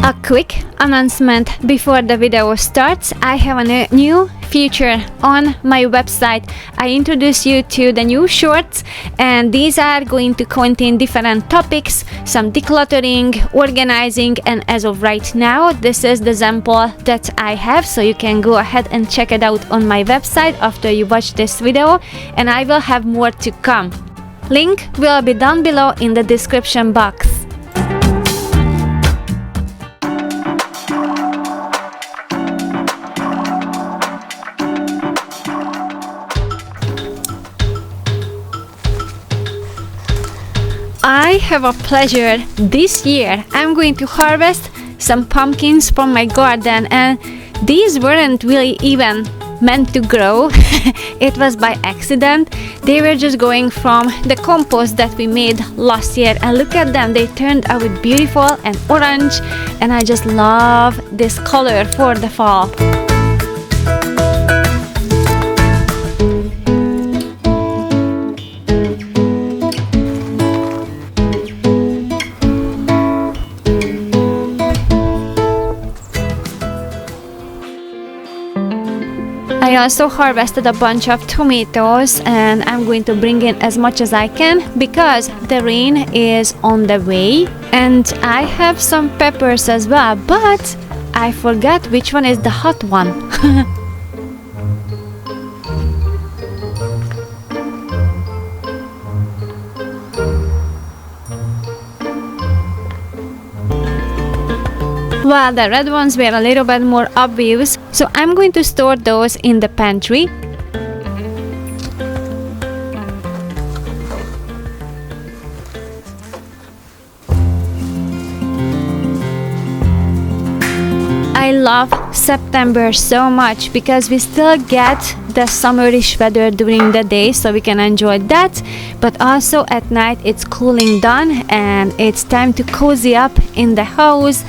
A quick announcement before the video starts. I have a new feature on my website. I introduce you to the new shorts, and these are going to contain different topics, some decluttering, organizing, and as of right now, this is the sample that I have, so you can go ahead and check it out on my website after you watch this video, and I will have more to come. Link will be down below in the description box. I have a pleasure this year. I'm going to harvest some pumpkins from my garden, and these weren't really even meant to grow. It was by accident. They were just going from the compost that we made last year, and look at them, they turned out beautiful and orange, and I just love this color for the fall. I also harvested a bunch of tomatoes, and I'm going to bring in as much as I can because the rain is on the way. And I have some peppers as well, but I forgot which one is the hot one. Well, the red ones were a little bit more obvious, so I'm going to store those in the pantry. I love September so much because we still get the summerish weather during the day, so we can enjoy that, but also at night it's cooling down and it's time to cozy up in the house.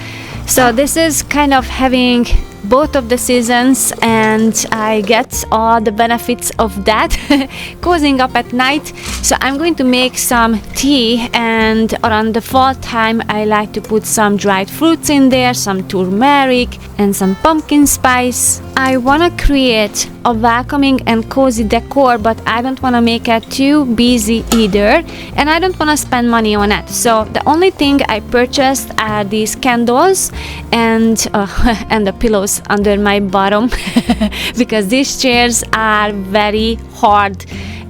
So this is kind of having both of the seasons, and I get all the benefits of that cozying up at night. So I'm going to make some tea, and around the fall time I like to put some dried fruits in there, some turmeric and some pumpkin spice. I want to create a welcoming and cozy decor, but I don't want to make it too busy either, and I don't want to spend money on it. So the only thing I purchased are these candles and the pillows under my bottom because these chairs are very hard,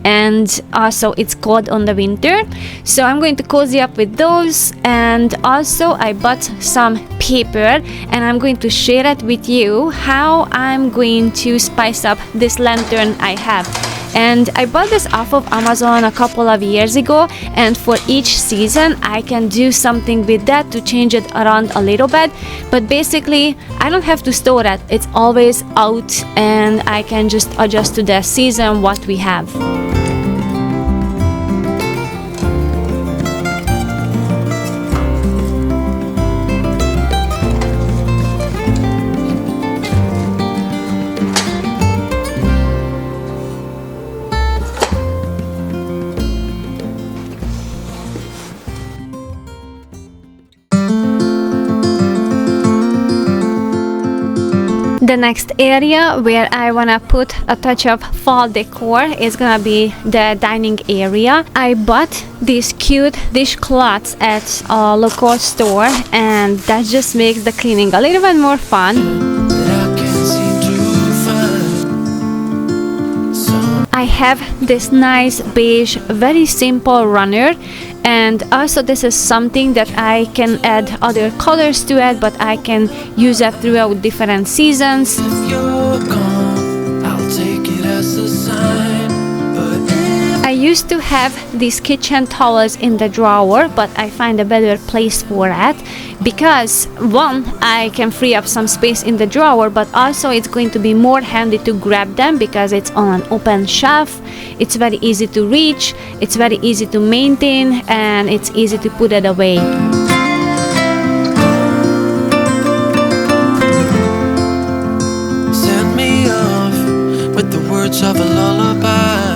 and also it's cold on the winter, so I'm going to cozy up with those. And also I bought some paper, and I'm going to share it with you how I'm going to spice up this lantern I have. And I bought this off of Amazon a couple of years ago, and for each season I can do something with that to change it around a little bit, but basically I don't have to store it, it's always out, and I can just adjust to the season what we have. The next area where I wanna put a touch of fall decor is gonna be the dining area. I bought these cute dishcloths at a local store, and that just makes the cleaning a little bit more fun. I have this nice beige, very simple runner, and also this is something that I can add other colors to it, but I can use it throughout different seasons. I used to have these kitchen towels in the drawer, but I find a better place for it because one, I can free up some space in the drawer, but also it's going to be more handy to grab them because it's on an open shelf. It's very easy to reach, it's very easy to maintain, and it's easy to put it away. Send me off with the words of a lullaby.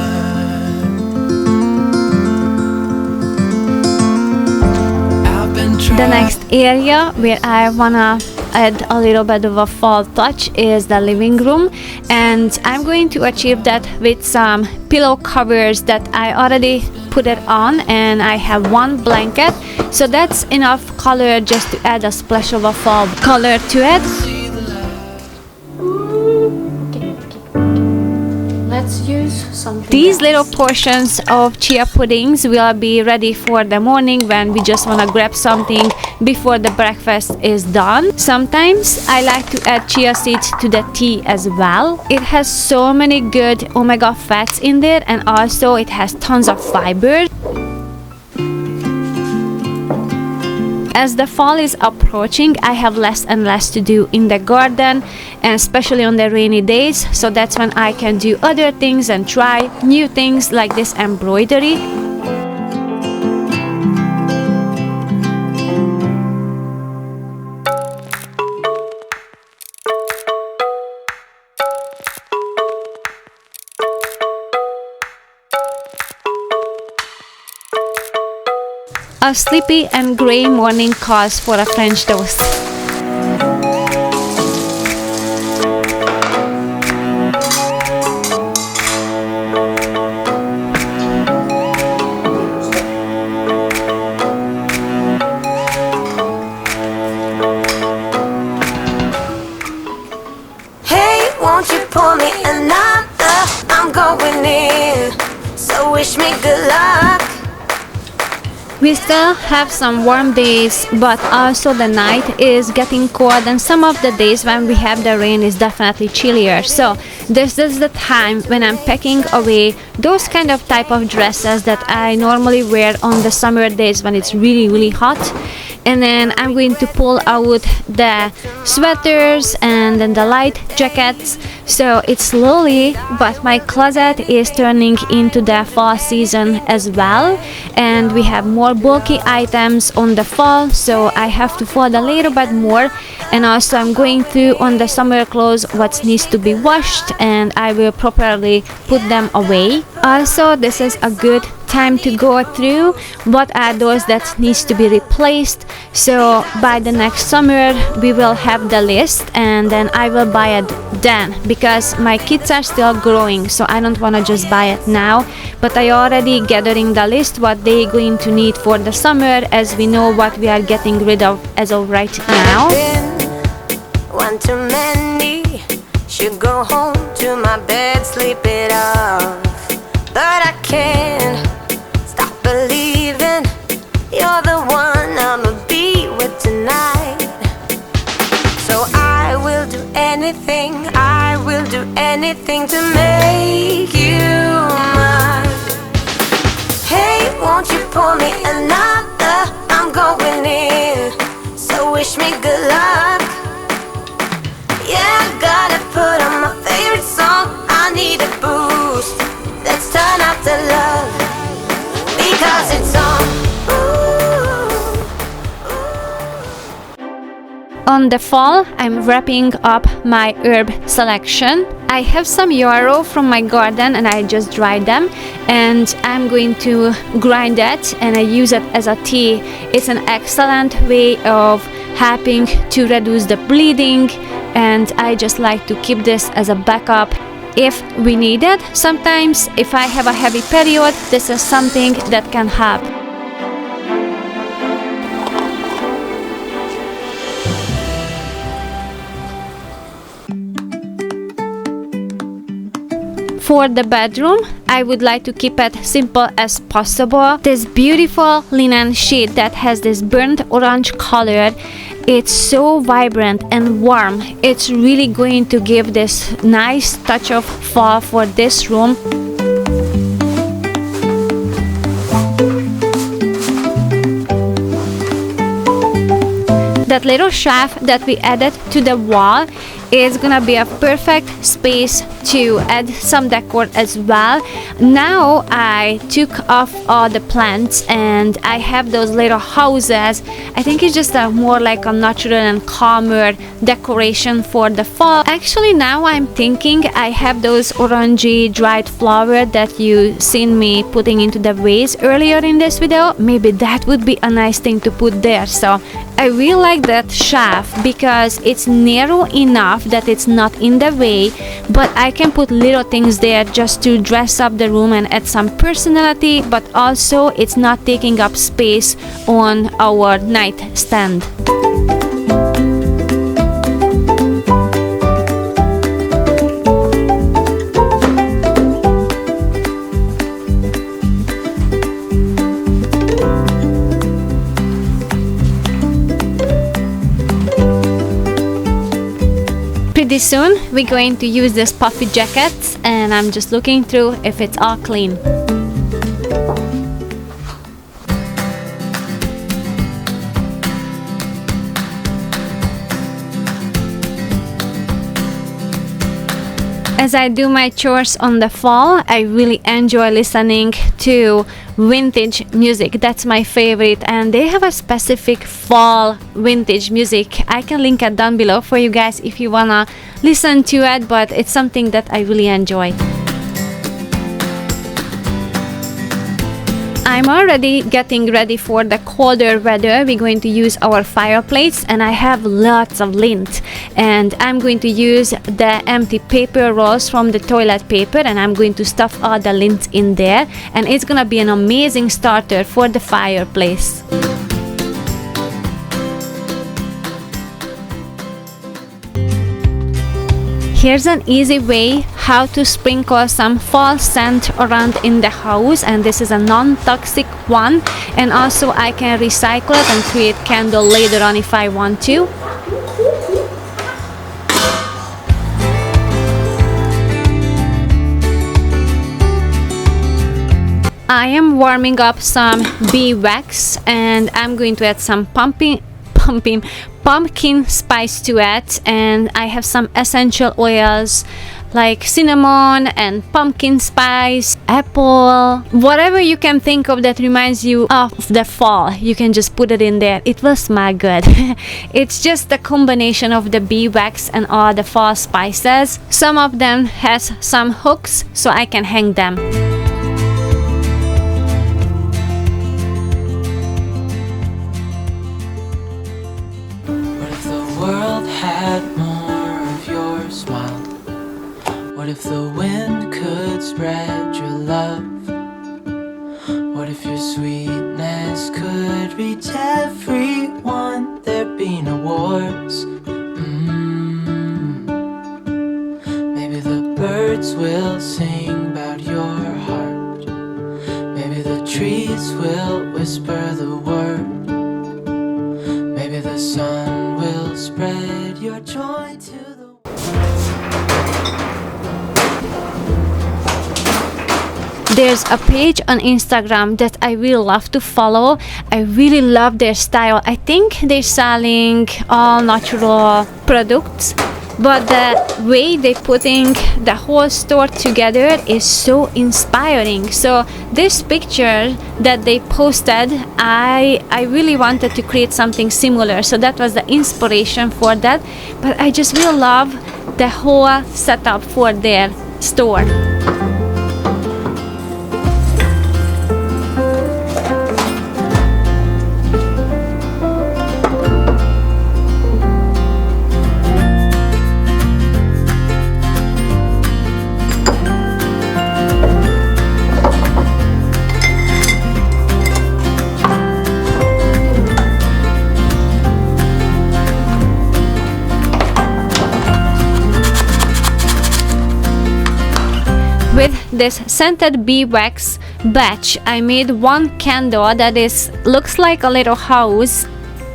The next area where I wanna add a little bit of a fall touch is the living room, and I'm going to achieve that with some pillow covers that I already put it on, and I have one blanket, so that's enough color just to add a splash of a fall color to it. Let's use something. These little portions of chia puddings will be ready for the morning when we just want to grab something before the breakfast is done. Sometimes I like to add chia seeds to the tea as well. It has so many good omega fats in there, and also it has tons of fiber. As the fall is approaching, I have less and less to do in the garden, and especially on the rainy days, so that's when I can do other things and try new things like this embroidery. A sleepy and grey morning calls for a French toast. Hey, won't you pour me another? I'm going in, so wish me good luck. We still have some warm days, but also the night is getting cold, and some of the days when we have the rain is definitely chillier. So this is the time when I'm packing away those kind of type of dresses that I normally wear on the summer days when it's really hot. And then I'm going to pull out the sweaters and then the light jackets. So it's slowly, but my closet is turning into the fall season as well. And we have more bulky items on the fall, so I have to fold a little bit more. And also I'm going through on the summer clothes what needs to be washed, and I will properly put them away. Also, this is a good time to go through what are those that needs to be replaced, so by the next summer we will have the list, and then I will buy it then, because my kids are still growing, so I don't want to just buy it now, but I already gathering the list what they going to need for the summer, as we know what we are getting rid of as of right now. One too many, should go home to my bed, sleep it off, but I can't stop believing you're the one I'ma be with tonight. So I will do anything to make you mine. Hey, won't you pour me another? I'm going in, so wish me good luck. Yeah, I gotta put on my favorite song, I need a boost. Let's turn up the love, because it's on. On the fall, I'm wrapping up my herb selection. I have some yarrow from my garden and I just dried them, and I'm going to grind that and I use it as a tea. It's an excellent way of helping to reduce the bleeding, and I just like to keep this as a backup if we need it. Sometimes if I have a heavy period, this is something that can help. For the bedroom, I would like to keep it simple as possible. This beautiful linen sheet that has this burnt orange color, it's so vibrant and warm. It's really going to give this nice touch of fall for this room. That little shelf that we added to the wall it's gonna be a perfect space to add some decor as well. Now I took off all the plants and I have those little houses. I think it's just a more like a natural and calmer decoration for the fall. Actually, now I'm thinking I have those orangey dried flower that you seen me putting into the vase earlier in this video. Maybe that would be a nice thing to put there. So I really like that shaft because it's narrow enough that it's not in the way, but I can put little things there just to dress up the room and add some personality, but also it's not taking up space on our nightstand. Pretty soon we're going to use this puffy jackets, and I'm just looking through if it's all clean. As I do my chores on the fall, I really enjoy listening to vintage music. That's my favorite, and they have a specific fall vintage music. I can link it down below for you guys if you wanna listen to it, but it's something that I really enjoy. I'm already getting ready for the colder weather. We're going to use our fireplace, and I have lots of lint, and I'm going to use the empty paper rolls from the toilet paper, and I'm going to stuff all the lint in there, and it's gonna be an amazing starter for the fireplace. Here's an easy way how to sprinkle some fall scent around in the house, and this is a non-toxic one, and also I can recycle it and create candle later on if I want to. I am warming up some bee wax, and I'm going to add some pumpkin spice to it, and I have some essential oils like cinnamon and pumpkin spice, apple, whatever you can think of that reminds you of the fall. You can just put it in there. It will smell good. It's just the combination of the bee wax and all the fall spices. Some of them has some hooks so I can hang them. What if the wind could spread your love? What if your sweetness could reach everyone? There'd be no wars. Maybe the birds will sing about your heart. Maybe the trees will whisper the word. Maybe the sun will spread your joy to the world. There's a page on Instagram that I really love to follow. I really love their style. I think they're selling all natural products, but the way they're putting the whole store together is so inspiring. So this picture that they posted, I really wanted to create something similar. So that was the inspiration for that. But I just really love the whole setup for their store. With this scented bee wax batch, I made one candle that looks like a little house,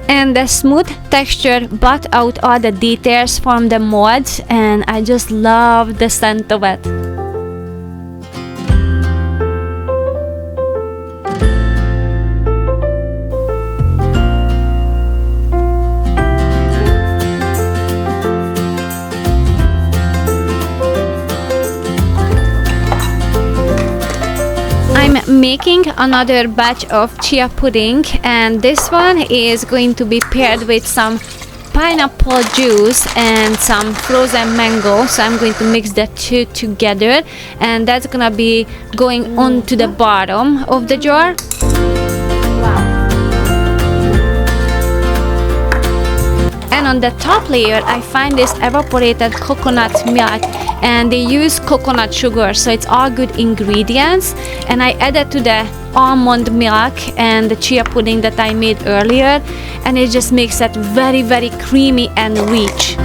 and the smooth texture brought out all the details from the mods, and I just love the scent of it. making another batch of chia pudding, and this one is going to be paired with some pineapple juice and some frozen mango. So I'm going to mix the two together, and that's gonna be going onto the bottom of the jar. And on the top layer I find this evaporated coconut milk, and they use coconut sugar, so it's all good ingredients. And I added to the almond milk and the chia pudding that I made earlier, and it just makes it very, very creamy and rich.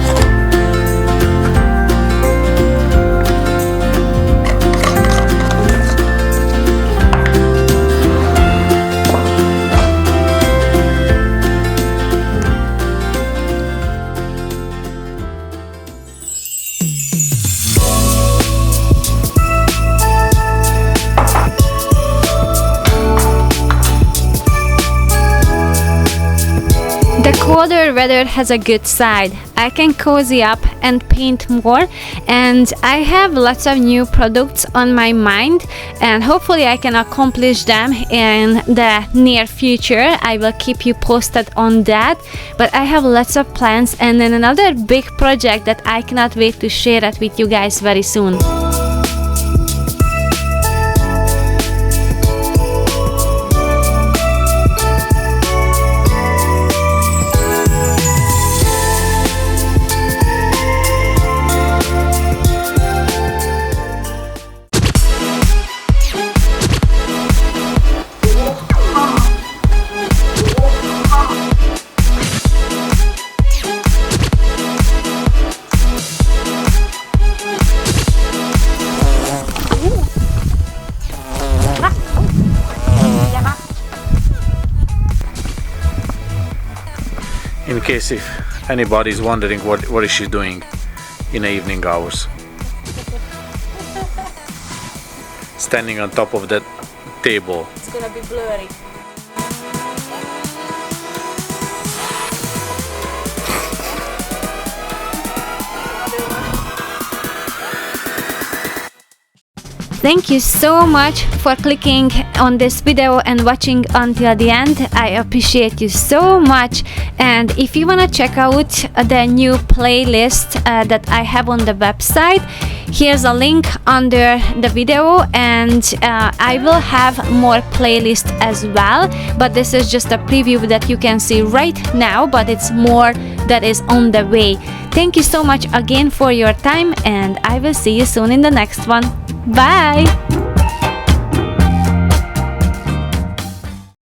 The colder weather has a good side. I can cozy up and paint more, and I have lots of new products on my mind, and hopefully I can accomplish them in the near future. I will keep you posted on that, but I have lots of plans, and then another big project that I cannot wait to share it with you guys very soon. In case if anybody is wondering what is she doing in the evening hours. Standing on top of that table. It's gonna be blurry. Thank you so much for clicking on this video and watching until the end. I appreciate you so much. And if you want to check out the new playlist that I have on the website, here's a link under the video, and I will have more playlists as well, but this is just a preview that you can see right now, but it's more that is on the way. Thank you so much again for your time, and I will see you soon in the next one. Bye!